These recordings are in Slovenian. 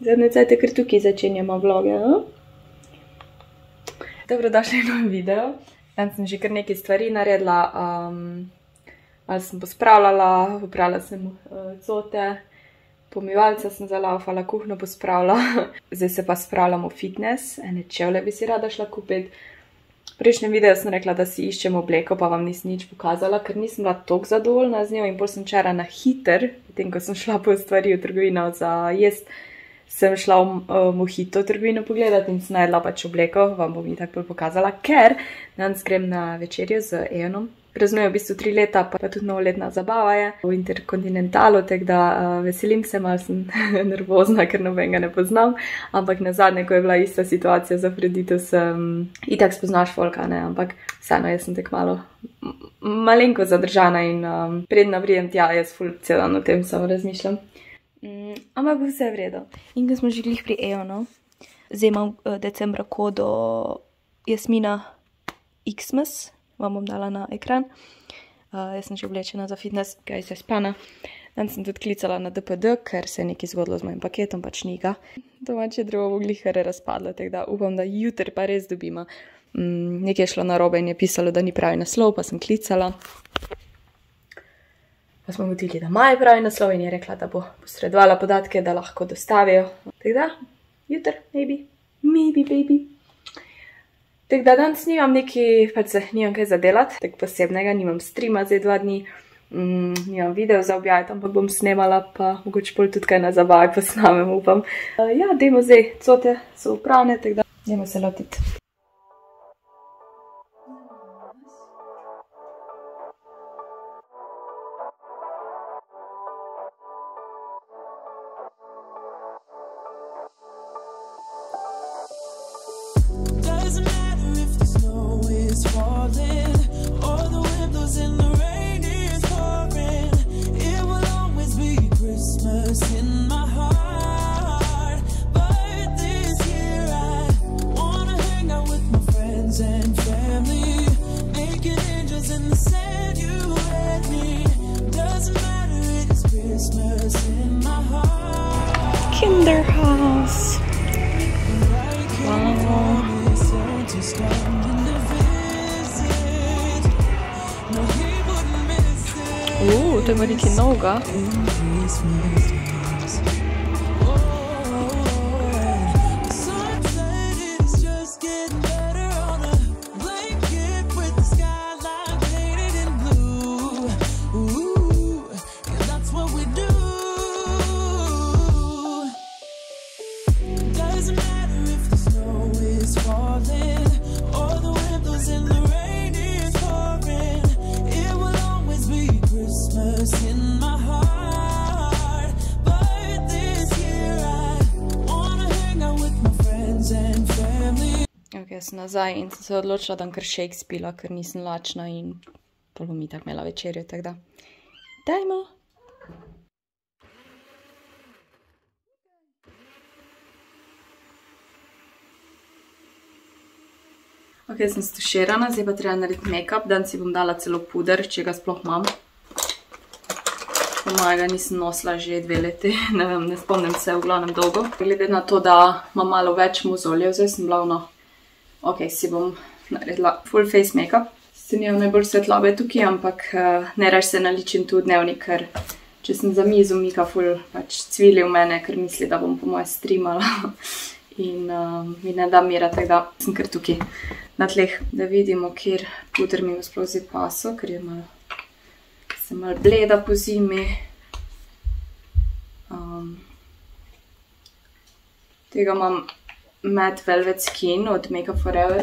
Zadnje cajte kar tukaj začenjamo vloge. Dobrodošli v novem videu. Danes sem že kar nekaj stvari naredila. Malo sem pospravljala, popravila sem cote, pomivalca sem zalaufala, kuhno pospravila. Zdaj se pa spravljam v fitness. Ene čevlje bi si rada šla kupiti. V prejšnjem videu sem rekla, da si iščem obleko, pa vam nisem nič pokazala, ker nisem bila toliko zadovoljna z njo in bolj sem včeraj na hiter, potem ko sem šla po stvari v trgovino za jest, sem šla v Mojito trgovino pogledati in sem najdla pač obleko, vam bom itak bolj pokazala, ker danes grem na večerjo z Eonom. Praznujem v bistvu 3 leta, pa tudi novoletna zabava je v Interkontinentalu, tako da veselim se, malo sem nervozna, ker nobenega ne poznam, ampak nazadnje, ko je bila ista situacija za Afrodito, sem itak spoznaš folka, ne, ampak vseeno, jaz sem tak malo malenko zadržana in predna prijem tja, jaz ful cel dan o tem samo razmišljam. Ampak bo vse v redu. In ko smo že glih pri Eonu, zdaj imam decembra kodo Jasmina Xmas, vam bom dala na ekran. Jaz sem že oblečena za fitness, kaj se spana. Danes sem tudi klicala na DPD, ker se je nekaj zgodilo z mojim paketom, pač njega. Domače drevo v glihare razpadlo, tako da upam, da jutri pa res dobimo. Nekaj je šlo narobe in je pisalo, da ni pravi naslov, pa sem klicala. Pa smo ugotovili, da ima pravi naslov in je rekla, da bo posredovala podatke, da lahko dostavijo. Tako da, jutri, maybe baby. Tako da danes nimam kaj za delati, tako posebnega, nimam streama zdaj 2 dni, nimam video za objaviti, ampak bom snemala, pa mogoče bolj tudi kaj na zabavi posnamem, upam. Ja, dajmo zdaj, cote so upravne, tako da dajmo se lotiti. Kinderhaus. Wow. To je veliki noga. Jaz sem nazaj in sem se odločila, da bom kar shake spila, ker nisem lačna in pol bom itak imela večerjo, tako da dajmo! Ok, sem stuširana, zdaj pa treba narediti make-up, danes si bom dala celo puder, če ga sploh imam. Po mojega nisem nosila že 2 leti, ne vem, ne spomnim se v glavnem dolgo. Glede na to, da imam malo več mozoljev, zdaj sem glavno. Ok, si bom naredila full face make-up. Se nimam najbolj svetlobe tukaj, ampak ne raž se naličim tu v dnevnik, ker če sem za mizo, Mika full pač cvili v mene, ker misli, da bom po moje streamala in mi ne da mira, tako da sem kar tukaj na tleh, da vidimo, kjer puder mi bo sploh zdaj pasel, ker je sem malo bleda po zimi. Tega imam Matte Velvet Skin od Makeup Forever.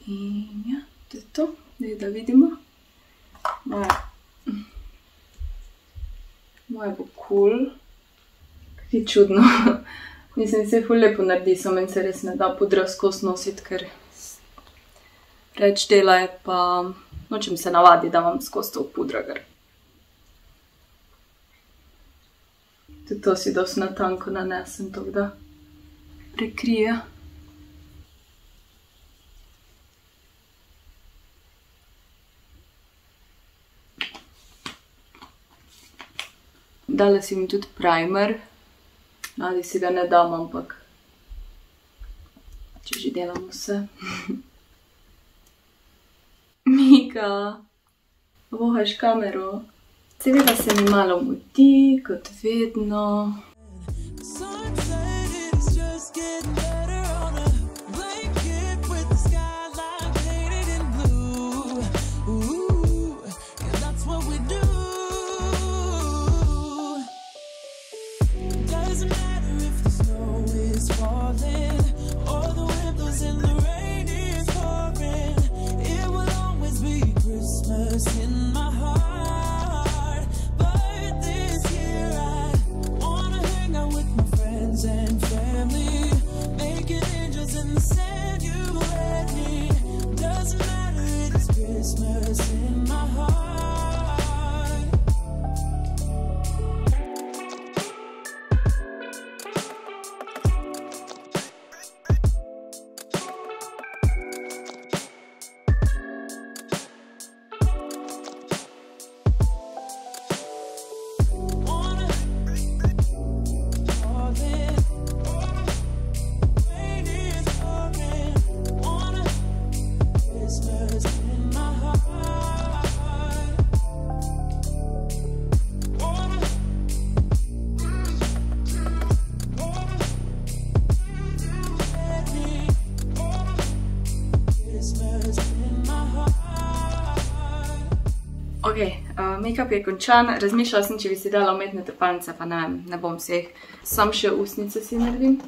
In ja, to je to. Da vidimo. Moje bo cool. Kaj čudno. Mislim, se ful lepo naredi, samo meni se res ne da pudra skos nositi, ker preč dela je, pa nočem se navadi, da imam skos to pudra, ker tudi to si dosti na tanko nanesem, tako da prekrije. Dala si mi tudi primer. Ali si ga ne dam, ampak če že delam vse. Mika, vohaš kamero. Seveda se mi malo moti, kot vedno. Ok, make-up je končan. Razmišljala sem, če bi si dala umetne trepalnice, pa ne vem, ne bom si jih. Sam še ustnice si naredim.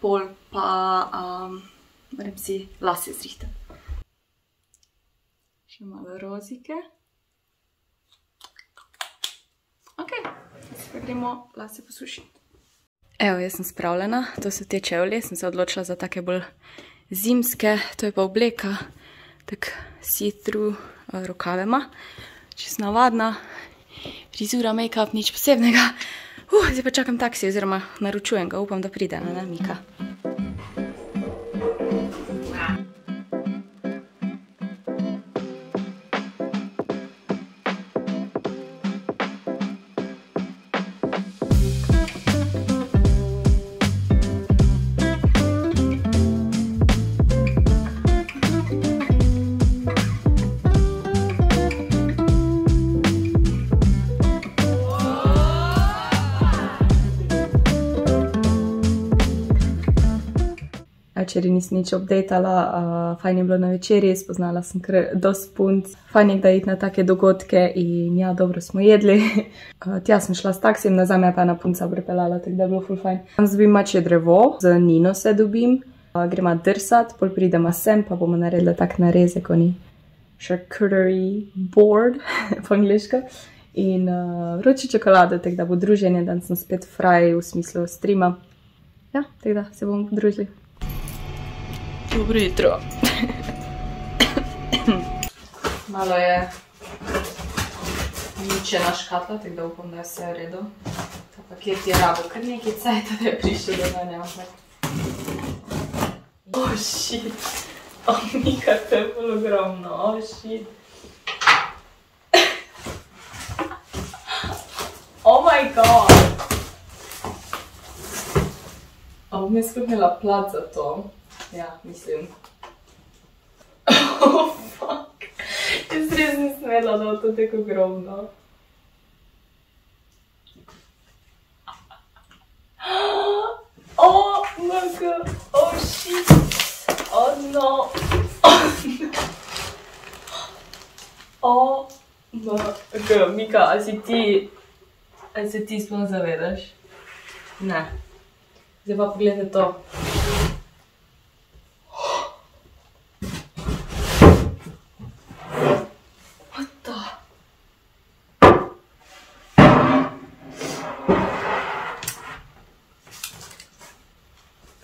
Pol pa moram si lase zrihtati. Še malo rozike. Ok, zdaj pa gremo lase posušiti. Evo, jaz sem spravljena. To so te čevlje. Sem se odločila za take bolj zimske. To je pa obleka. Tak see-through rokave ima. Čisto navadna. Frizura, make-up, nič posebnega. Zdaj pa čakam taksi oziroma naročujem ga. Upam, da pride, ne, Mika? Včeraj nisem nič updatala, fajn je bilo na večerji, spoznala sem kar dosti punc. Fajn je, da iti na take dogodke in ja, dobro smo jedli. Tja sem šla s taksijem, nazaj me pa ena punca pripeljala, tako da je bilo ful fajn. Danes dobim mačje drevo, z Nino se dobim, gremo drsat, pol pridemo sem, pa bomo naredili tak narezek, oni charcuterie board, po angliško. In vroči čokolado, tako da bo druženje, danes sem spet fraj v smislu streama. Ja, tako da se bomo podružili. Dobro jutro. Malo je uničena škatla, tako da upam, da je vse v redu. Ta paket je rabo kar nekaj cajta, da je prišel do mene, ampak. Oh, shit. Oh, Mika, to je bolj ogromno. Oh, shit. Oh my god. Bom jaz skupnila plat za to. Ja, mislim. Oh, fuck. Jaz res nisem smela, da je to tako ogromno. Oh, Mika. Oh, shit. Oh, no. Oh, Mika. Mika, a se ti sploh zavedaš? Ne. Zdaj pa pogledaj to.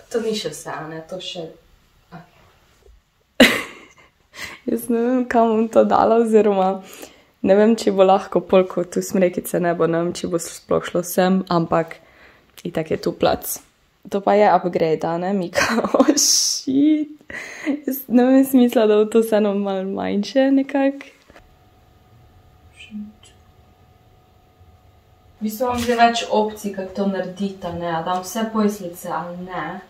To ni še vse, ne, to še... Jaz ne vem, kam bom to dala, oziroma ne vem, če bo lahko polko tu smrekice, ne bo, ne vem, če bo sploh šlo sem, ampak itak je tu plac. To pa je upgrade, ne, Mika? Oh, shit. Jaz ne vem smisla, da bo to vseeno malo manjše nekako. V bistvu imam že več opcij, kako to narediti, ne, a dam vse pojslice ali ne.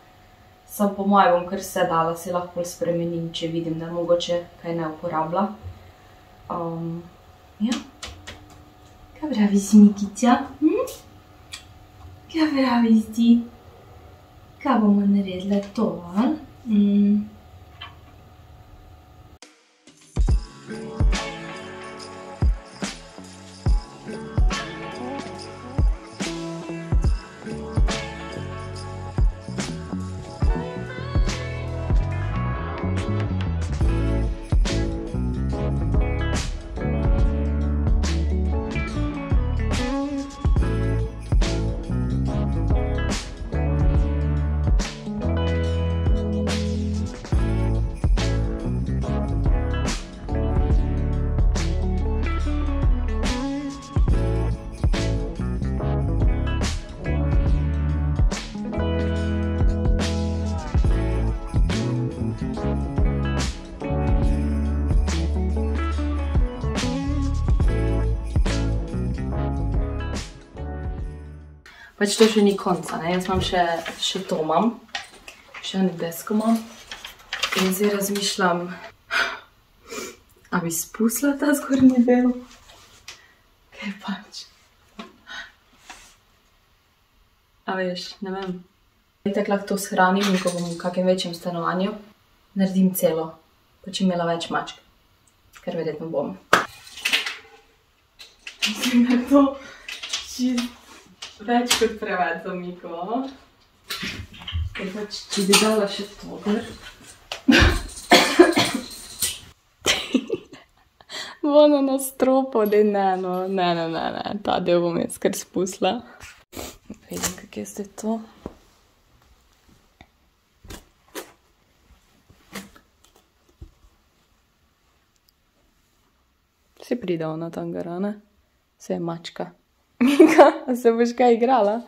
Sam po moje bom kar vse dala, si lahko spremenim, če vidim, da mogoče kaj ne uporabila. Ja. Kaj praviš, Mikica? Kaj praviš ti? Kaj bomo naredila to, ali? Pač to še ni konca, ne? Jaz imam še to imam, še eno desko imam in zdaj razmišljam, a bi spustila ta zgornji del, ker pač. A veš, ne vem. Itak lahko to shranim in ko bom v kakem večjem stanovanju, naredim celo, pa če imela več mačk, ker verjetno bom. Mislim, da to čist več kot preveč za Miko. Ker pač, če bi dala še to, gor. Vono na stropo, da ne, ta del bom jaz kar spustila. Vidim, kak je zdaj to. Se pride ona tam gora, ne? Se je mačka. Mika, a se boš kaj igrala?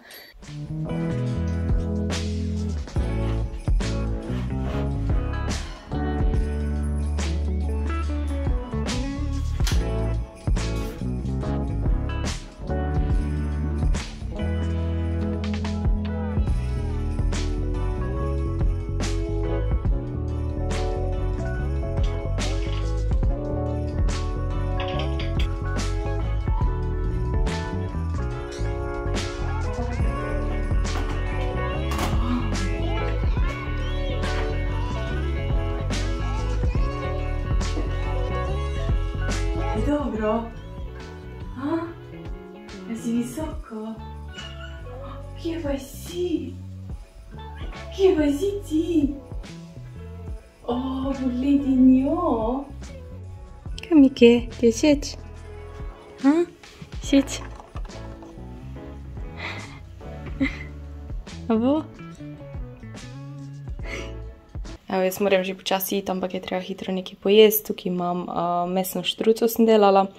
Dobro. A si visoko? Kje pa si? Kje pa si ti? Pogledi njo. Kaj, Miki, ti je všeč? Všeč? A bo? Evo, jaz moram že počasi iti, ampak je treba hitro nekaj pojesti. Tukaj imam mesno štruco sem delala.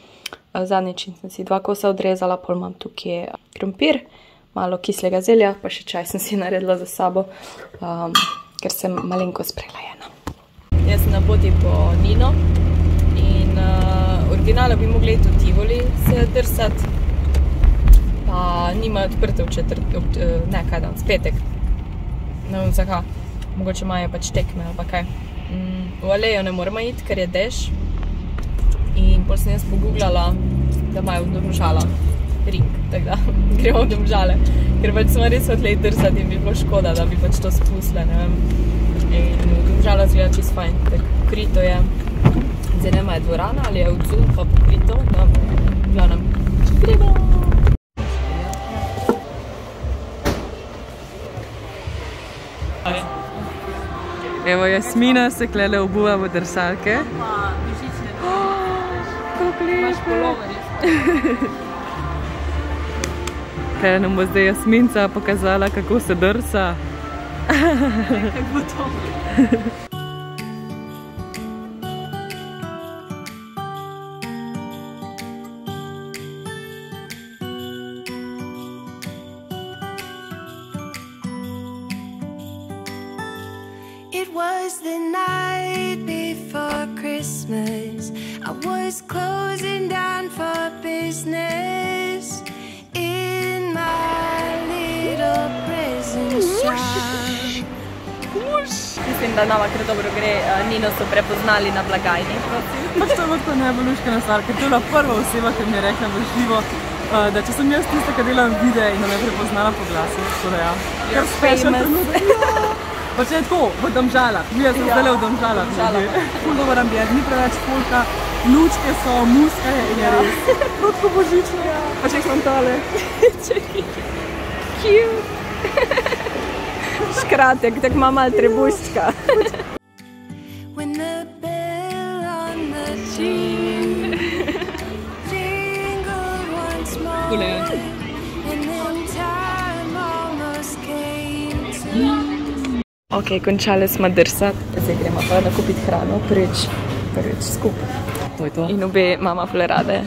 Zadnjič sem si 2 kosa odrezala, pol imam tukaj krompir, malo kislega zelja, pa še čaj sem si naredila za sabo, ker sem malenko sprelajena. Jaz sem na poti po Nino in originalno bi mogli iti v Tivoli se drsati, pa nimajo odprte v četrtek, ne, kaj danes, petek. Ne vem zakaj. Mogoče imajo pač tekme ali pa kaj. V Alejo ne moramo iti, ker je dež. In pol sem jaz pogooglala, da imajo v Domžalah ring, tako da gremo v Domžale. Ker pač smo res hoteli drsati in bi bilo škoda, da bi pač to spustile, ne vem. In v Domžalah zgleda čisto fajn, tako pokrito je. Zdaj nema je dvorana ali je odzul, pa pokrito, da v glavnem gremo. Evo, Jasmina se klele obuva v drsalke. Kako lepe. Kaj nam bo zdaj Jasminca pokazala, kako se drsa. Kaj bo to? It was the night before Christmas. I was closing down for business. It mislim, da nama kar dobro gre. Nino so prepoznali na blagajni, prosim. Pač to je tako najbolj luškana stvar, ker to je bila prva oseba, ki mi je rekla v živo, da če sem jaz tista, ki delam videe in da me je prepoznala po glasu, tako da ja. You're famous. Pa če je tako, v Domžalah, mi sem zdaj v Domžalah. Ful dober ambient, ni preveč folka, lučke so, muska je in je res. Protko božično, pa če sem tale. Cute. Škratek, tak ima malo trebuščka. When the bell on the jingled once more, and then time almost came to. Ok, končali smo drsati, zdaj gremo pa nakupiti hrano, prvič skupaj. To je to. In obe mama ful rade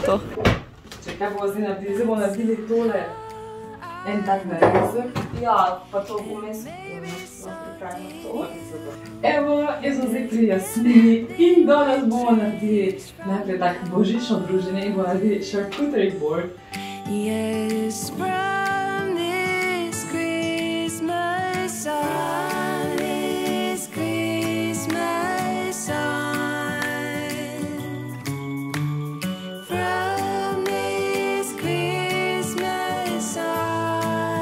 to. Če kaj bomo zdaj naredili, zdaj bomo naredili tole. En tak narezek. Ja, pa to vmes pripravimo to. Evo, jaz sem zdaj pri Jasmini in danes bomo naredili najprej tak božično druženje in bomo naredili charcuterie board. Yes, from this Christmas on, this Christmas on, from this Christmas on,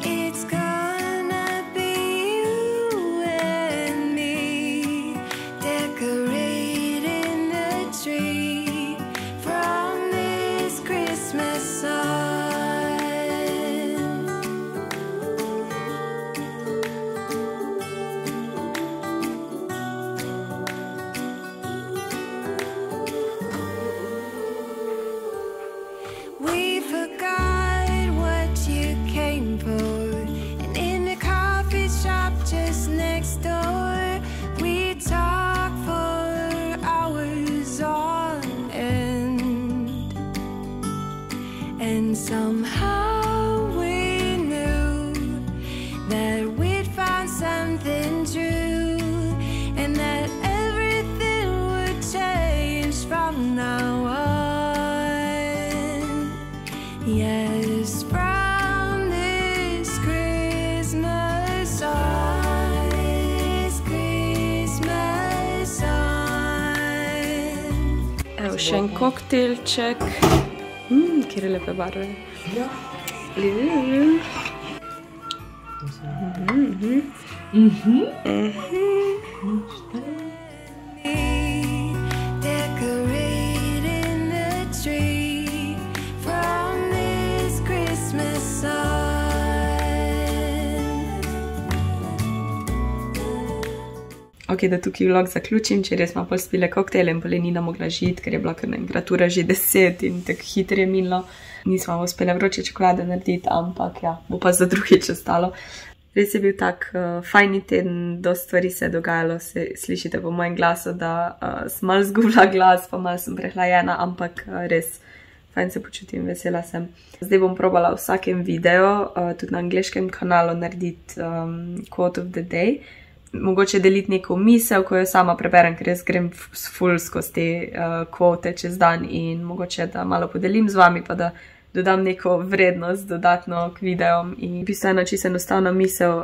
it's gonna be you and me decorating the tree from this Christmas sun. We forgot what you came for, and in the coffee shop just next door, we talked for hours on end, and somehow we knew that we'd found something true, and that everything would change from now on. Yes, from this Christmas on, this Christmas on. Evo še en koktelček. Kjer lepe barve. Ja. Decorating the tree from this Christmas sun. Ok, da tukaj vlog zaključim, če res smo pol spile koktejle in pol je Nina mogla žiti, ker je bila kar temperatura že 10 in tako hitro je minilo. Nismo uspeli vroče čokolade narediti, ampak ja, bo pa za drugič ostalo. Res je bil tak fajni teden, dosti stvari se je dogajalo, slišite po mojem glasu, da sem malo zgubila glas, pa malo sem prehlajena, ampak res fajn se počutim, vesela sem. Zdaj bom probala v vsakem videu, tudi na angleškem kanalu, narediti quote of the day. Mogoče deliti neko misel, ko jo sama preberem, ker jaz grem ful skozi te quote čez dan in mogoče da malo podelim z vami, pa da dodam neko vrednost dodatno k videom. In v bistvu ena čisto enostavna misel,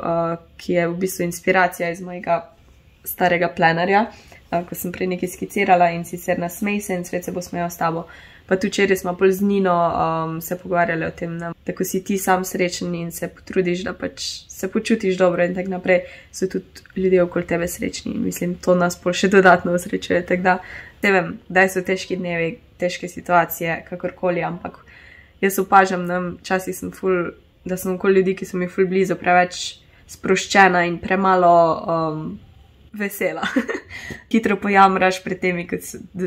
ki je v bistvu inspiracija iz mojega starega planarja, ko sem prej nekaj skicirala in sicer nasmej se in svet se bo smejal s tabo. Pa tudi včeraj smo pol z Nino se pogovarjali o tem, da ko si ti sam srečen in se potrudiš, da pač se počutiš dobro in tako naprej, so tudi ljudje okoli tebe srečni in mislim, to nas pol še dodatno osrečuje. Tako da, ne vem, daj so težki dnevi, težke situacije, kakorkoli, ampak jaz opažam, včasih sem ful, da sem okoli ljudi, ki so mi ful blizu, preveč sproščena in premalo vesela. Hitro pojamraš pred temi, kot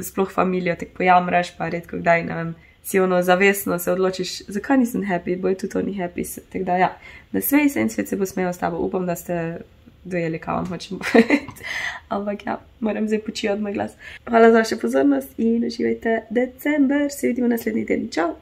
sploh familijo, tako pojamraš, pa redko kdaj, ne vem, si ono zavestno se odločiš, zakaj nisem happy, bojo tudi oni happy. Tako da ja, nasmej se in svet se bo smejal s tabo. Upam, da ste dojeli, kaj vam hočem povedati. Ampak ja, moram zdaj počivati moj glas. Hvala za vašo pozornost in uživajte december. Se vidimo naslednji teden. Čau!